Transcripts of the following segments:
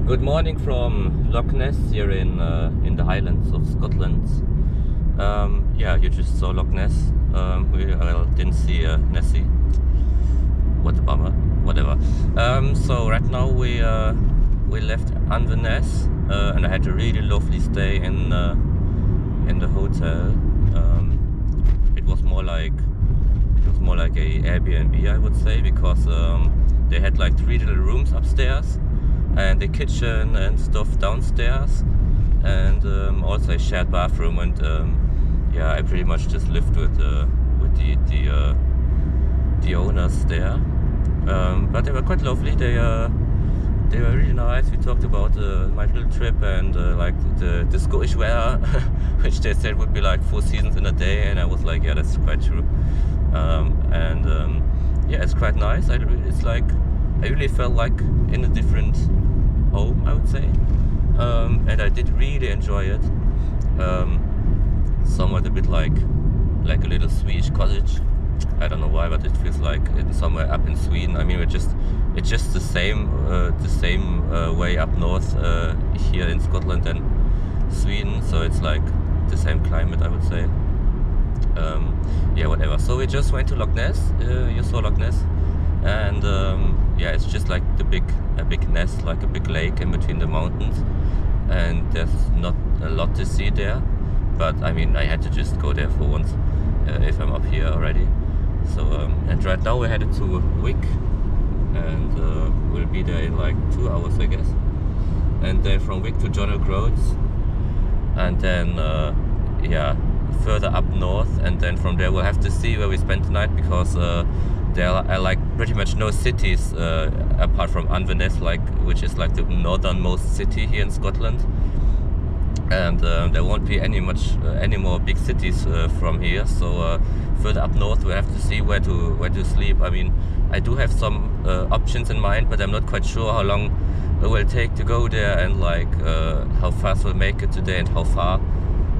Good morning from Loch Ness here in the Highlands of Scotland. Yeah, you just saw Loch Ness. We didn't see Nessie. What a bummer. Whatever. So right now we left Inverness, and I had a really lovely stay in the hotel. It was more like a Airbnb, I would say, because they had like 3 little rooms upstairs and a kitchen and stuff downstairs, and also a shared bathroom. And yeah, I pretty much just lived with the owners there. But they were quite lovely. They were really nice. We talked about my little trip and like the Scottish weather, which they said would be like 4 seasons in a day, and I was like, yeah, that's quite true. Yeah, it's quite nice. I really felt like in a different home, I would say, and I did really enjoy it. Somewhat a bit like a little Swedish cottage. I don't know why, but it feels like it's somewhere up in Sweden. I mean, it's just the same way up north here in Scotland and Sweden, so it's like the same climate, I would say. Yeah, whatever. So we just went to Loch Ness. You saw Loch Ness, and yeah, it's just like a big ness, like a big lake in between the mountains, and there's not a lot to see there. But I mean, I had to just go there for once if I'm up here already. So and right now we're headed to Wick, and we'll be there in like 2 hours, I guess. And then from Wick to John O'Groats, and then yeah, further up north, and then from there we'll have to see where we spend the night, because there are like pretty much no cities apart from Inverness, which is like the northernmost city here in Scotland, and there won't be any more big cities from here. So further up north we'll have to see where to sleep. I mean, I do have some options in mind, but I'm not quite sure how long it will take to go there, and like how fast we'll make it today, and how far,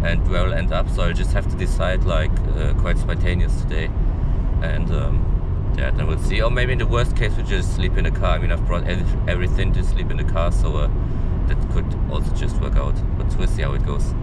and where we'll end up. So I'll just have to decide like quite spontaneous today, and yeah, then we'll see. Or maybe in the worst case we just sleep in the car. I mean, I've brought everything to sleep in the car, so that could also just work out, but we'll see how it goes.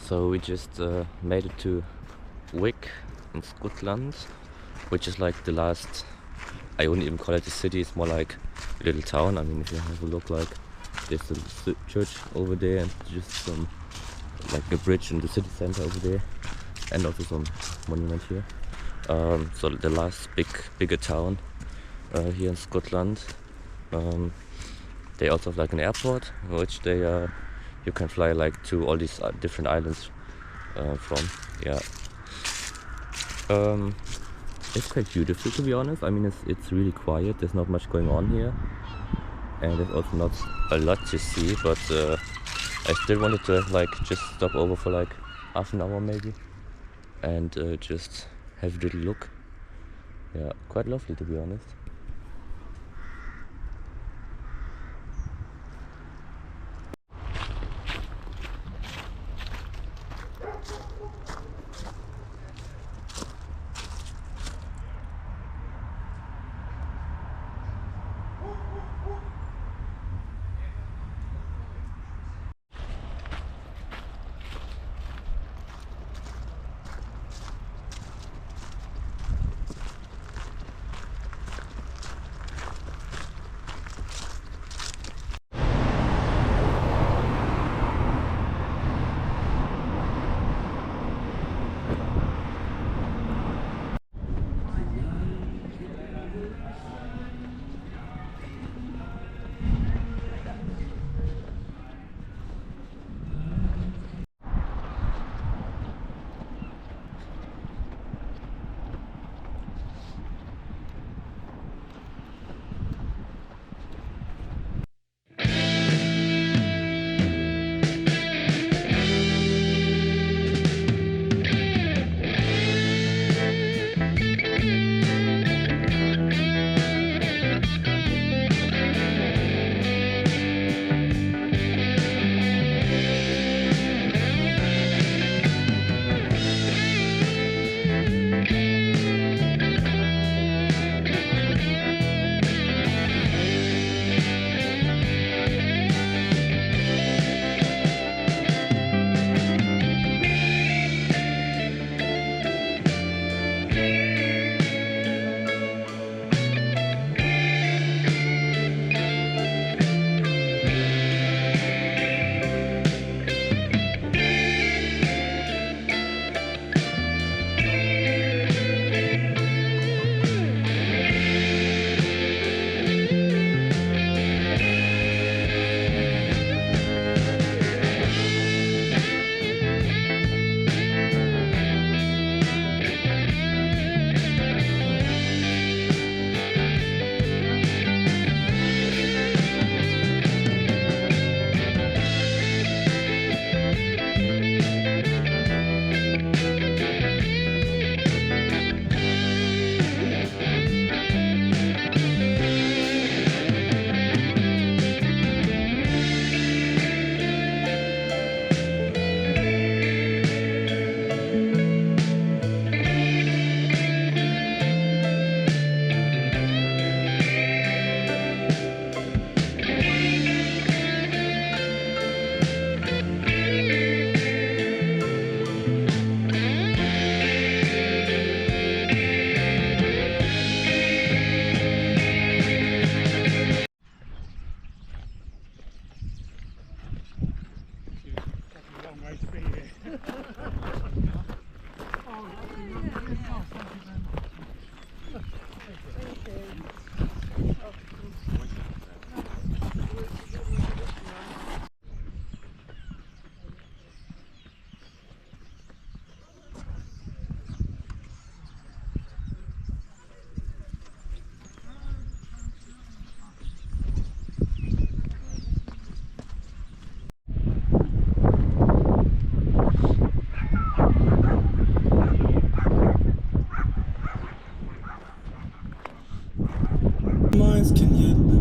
So we just made it to Wick in Scotland, which is like the last, I wouldn't even call it a city, it's more like a little town. I mean, if you have a look, like there's a church over there and just some, like a bridge in the city center over there, and also some monument here. So the last bigger town here in Scotland. They also have like an airport, which they you can fly like to all these different islands from. Yeah. It's quite beautiful, to be honest. I mean, it's really quiet. There's not much going on here, and there's also not a lot to see. But I still wanted to like just stop over for like half an hour maybe, and just have a little look. Yeah, quite lovely, to be honest.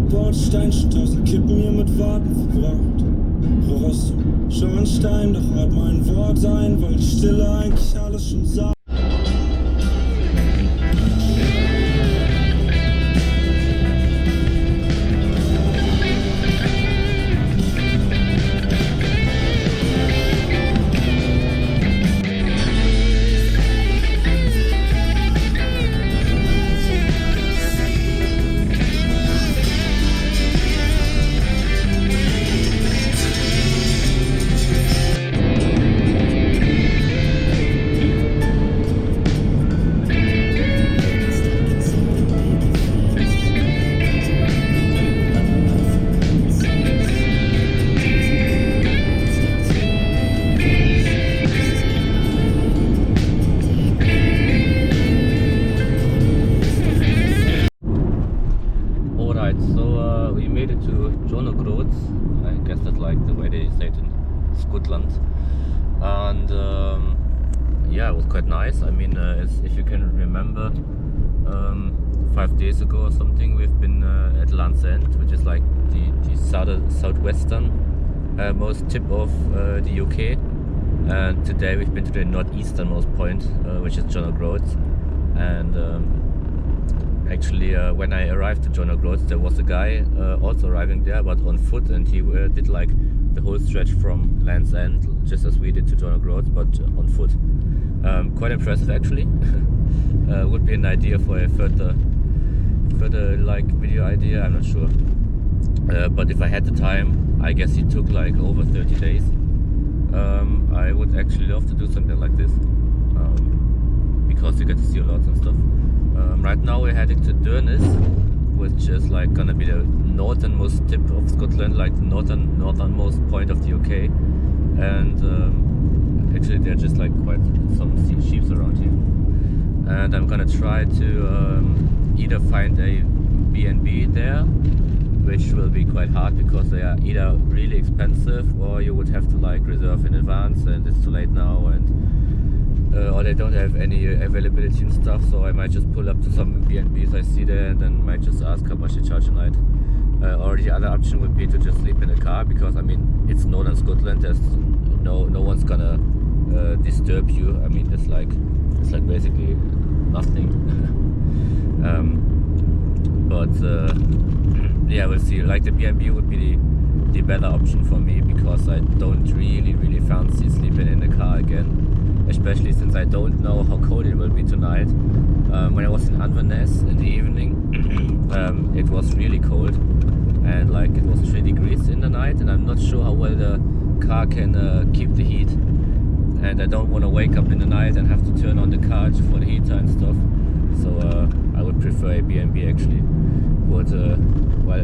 Bordsteinchen, 1000 Kippen hier mit Warten verbraucht. Rost, Schornstein, doch hört mein Wort sein, weil die Stille eigentlich alles schon sagt. Scotland, and yeah, it was quite nice. I mean, if you can remember, 5 days ago or something, we've been at Land's End, which is like the southwestern most tip of the UK, and today we've been to the northeasternmost point, which is John O'Groats. And actually, when I arrived at John O'Groats, there was a guy also arriving there, but on foot, and he did like the whole stretch from Land's End, just as we did to John O'Groats, but on foot. Quite impressive, actually. Would be an idea for a further like video idea. I'm not sure, but if I had the time, I guess it took like over 30 days. I would actually love to do something like this, because you get to see a lot and stuff. Right now we're heading to Durness, which is like gonna be the northernmost tip of Scotland, like the northernmost point of the UK. And actually there are just like quite some sheep around here. And I'm gonna try to either find a B&B there, which will be quite hard because they are either really expensive, or you would have to like reserve in advance, and it's too late now, and or they don't have any availability and stuff. So I might just pull up to some B&Bs I see there, and then might just ask how much they charge a night. Or the other option would be to just sleep in a car, because I mean, it's northern Scotland. There's no one's gonna disturb you. I mean, it's like basically nothing. But yeah, we'll see. Like the B&B would be the better option for me, because I don't really fancy sleeping in the car again, especially since I don't know how cold it will be tonight. When I was in Inverness in the evening, it was really cold, and like it was 3 degrees in the night, and I'm not sure how well the car can keep the heat, and I don't want to wake up in the night and have to turn on the car for the heater and stuff. So I would prefer a B&B actually. But well,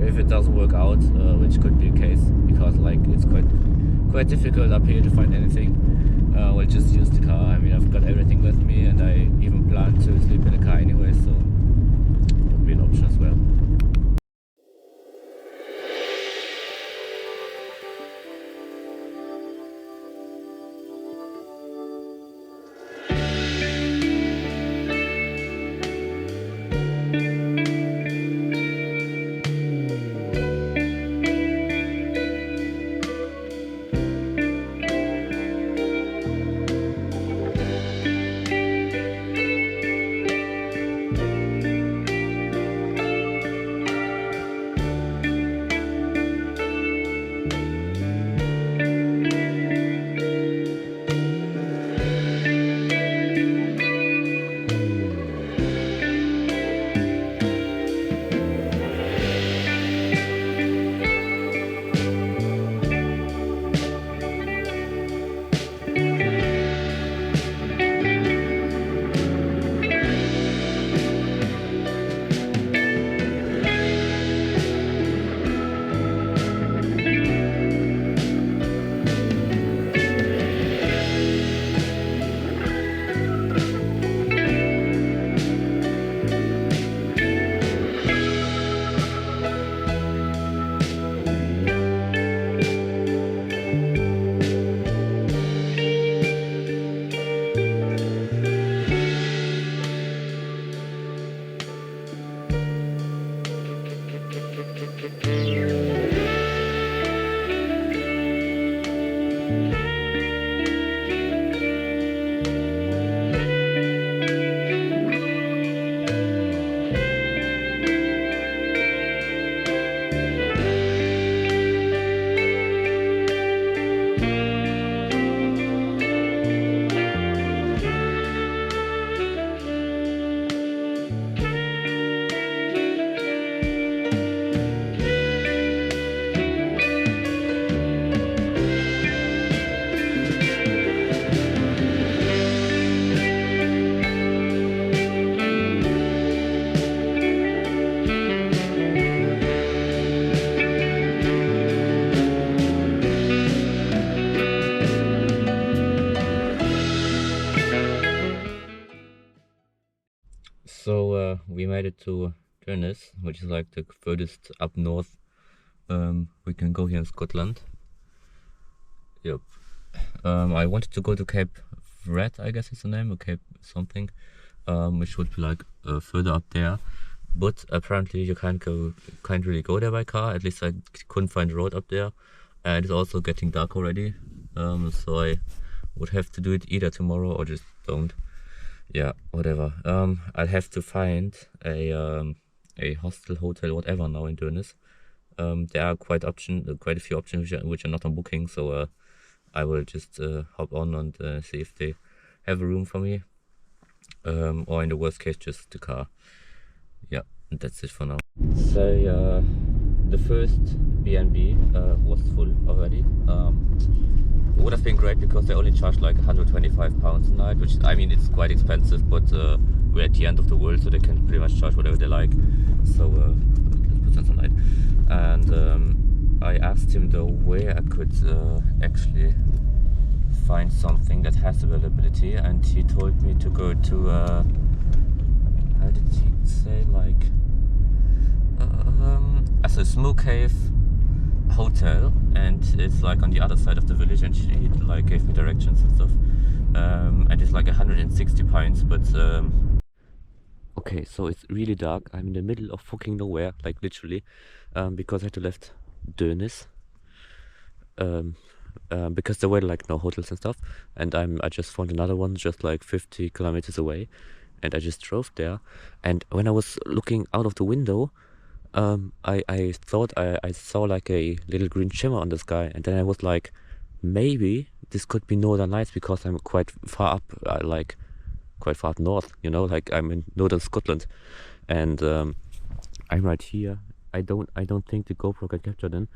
if it doesn't work out, which could be the case, because like it's quite difficult up here to find anything, we'll just use the car. I mean, I've got everything with me, and I even plan to sleep in the car anyway, so it would be an option as well. So we made it to Durness, which is like the furthest up north we can go here in Scotland. Yep. I wanted to go to Cape Red, I guess it's the name, or Cape something, which would be like further up there. But apparently you can't really go there by car. At least I couldn't find a road up there, and it's also getting dark already. So I would have to do it either tomorrow or just don't. Yeah, whatever. I'll have to find a hostel, hotel, whatever now in Dönes. There are quite a few options which are not on booking, so I will just hop on and see if they have a room for me, or in the worst case just the car. Yeah, that's it for now. So the first B&B was full already. It would have been great because they only charged like £125 a night, which I mean it's quite expensive, but we're at the end of the world, so they can pretty much charge whatever they like. So let's put that some light. And I asked him though where I could actually find something that has availability, and he told me to go to how did he say, like as a smoke cave hotel, and it's like on the other side of the village, and he like gave me directions and stuff, and it's like £160, but okay, so it's really dark. I'm in the middle of fucking nowhere, like literally, because I had to left Dönes, because there were like no hotels and stuff, and I just found another one just like 50 kilometers away, and I just drove there. And when I was looking out of the window, I thought I saw like a little green shimmer on the sky, and then I was like, maybe this could be Northern Lights, because I'm quite far up, like quite far up north, you know, like I'm in northern Scotland, and I'm right here. I don't think the GoPro can capture them,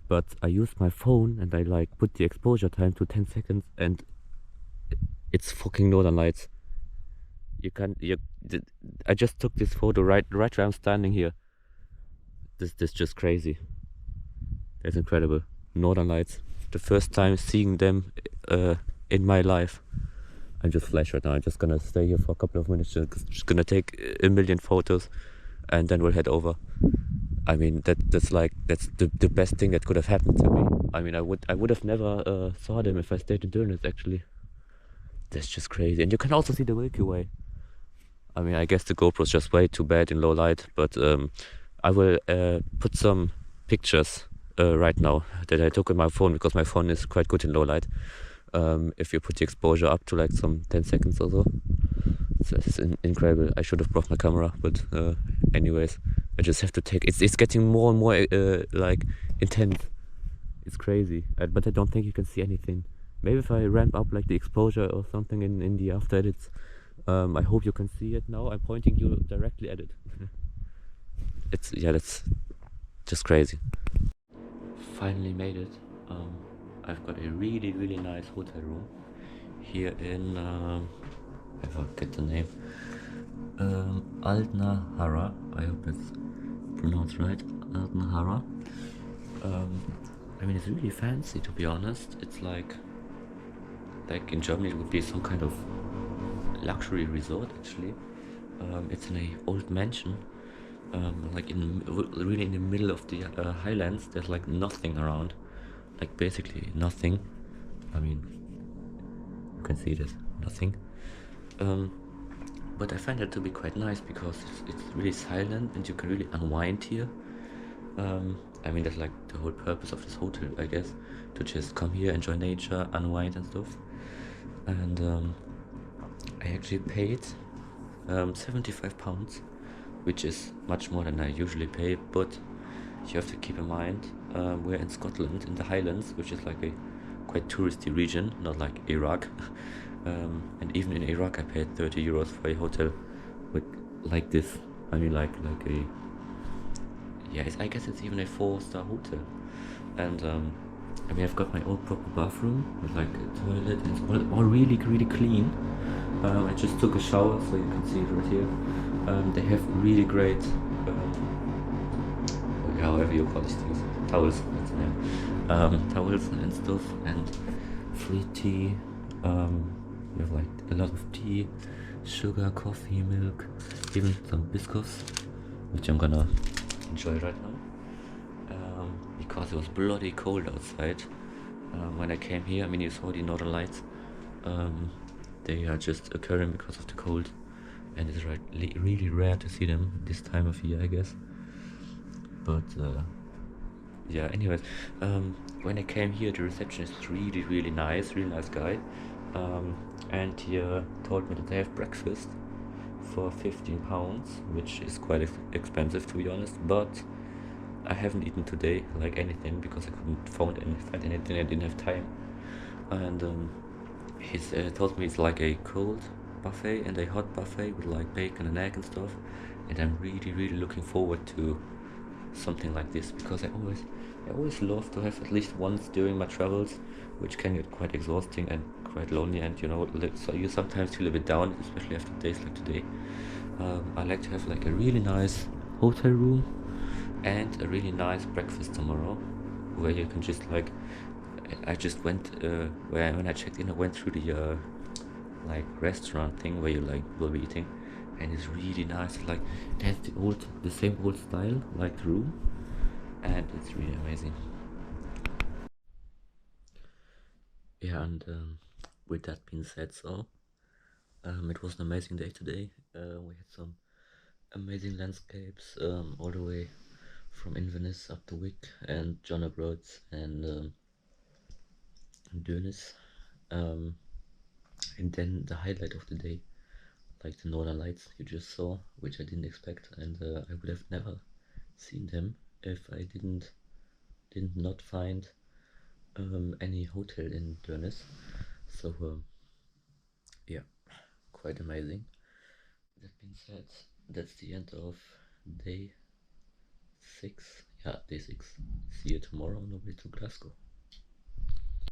but I used my phone and I like put the exposure time to 10 seconds, and it's fucking Northern Lights. I just took this photo right where I'm standing here. This just crazy. That's incredible. Northern Lights. The first time seeing them in my life. I'm just flash right now. I'm just gonna stay here for a couple of minutes. Just gonna take a million photos, and then we'll head over. I mean that's the best thing that could have happened to me. I mean I would have never saw them if I stayed in Dönes actually. That's just crazy. And you can also see the Milky Way. I mean, I guess the GoPro's just way too bad in low light, but I will put some pictures right now that I took on my phone, because my phone is quite good in low light. If you put the exposure up to like some 10 seconds or so. So it's incredible. I should have brought my camera, but anyways, I just have to take. It's getting more and more like intense. It's crazy, but I don't think you can see anything. Maybe if I ramp up like the exposure or something in the after edits. I hope you can see it now. I'm pointing you directly at it. That's just crazy. Finally made it. I've got a really nice hotel room here in I forget the name. Aldnahara. I hope it's pronounced right. Aldnahara. I mean, it's really fancy, to be honest. It's like in Germany it would be some kind of luxury resort actually. It's in a old mansion, like really in the middle of the Highlands. There's like nothing around, like basically nothing. I mean, you can see this, nothing. But I find that to be quite nice because it's really silent and you can really unwind here. I mean, that's like the whole purpose of this hotel, I guess, to just come here, enjoy nature, unwind and stuff. And I actually paid £75, which is much more than I usually pay, but you have to keep in mind we're in Scotland, in the Highlands, which is like a quite touristy region, not like Iraq. And even in Iraq I paid €30 for a hotel with like this. I mean like a, yeah, I guess it's even a 4-star hotel. And I mean, I've got my own proper bathroom with like a toilet, and it's all really clean. I just took a shower, so you can see it right here. They have really great, however you call these things, towels, that's the name. Towels and stuff, and free tea. We have like a lot of tea, sugar, coffee, milk, even some biscuits, which I'm gonna enjoy right now. Because it was bloody cold outside. when I came here. I mean, you saw the northern lights. Um, they are just occurring because of the cold, and it's really rare to see them this time of year, I guess. But yeah, anyways, when I came here, the receptionist is really nice, really nice guy. And he told me that they have breakfast for £15, which is quite expensive to be honest. But I haven't eaten today like anything because I couldn't find anything. I didn't have time. And he's told me it's like a cold buffet and a hot buffet with like bacon and egg and stuff. And I'm really looking forward to something like this because I always love to have at least once during my travels, which can get quite exhausting and quite lonely, and you know, so you sometimes feel a bit down, especially after days like today. I like to have like a really nice hotel room and a really nice breakfast tomorrow, where you can just like, I just went when I checked in, I went through the like restaurant thing where you like will be eating, and it's really nice. Like it has the same old style like the room, and it's really amazing. Yeah, and with that being said, so it was an amazing day today. We had some amazing landscapes all the way from Inverness up to Wick and John O'Groats and Durness. Um, and then the highlight of the day, like the Northern Lights you just saw, which I didn't expect, and I would have never seen them if I didn't not find any hotel in Durness. So yeah, quite amazing. That being said, that's the end of day 6. Yeah, day 6. See you tomorrow on the way to Glasgow.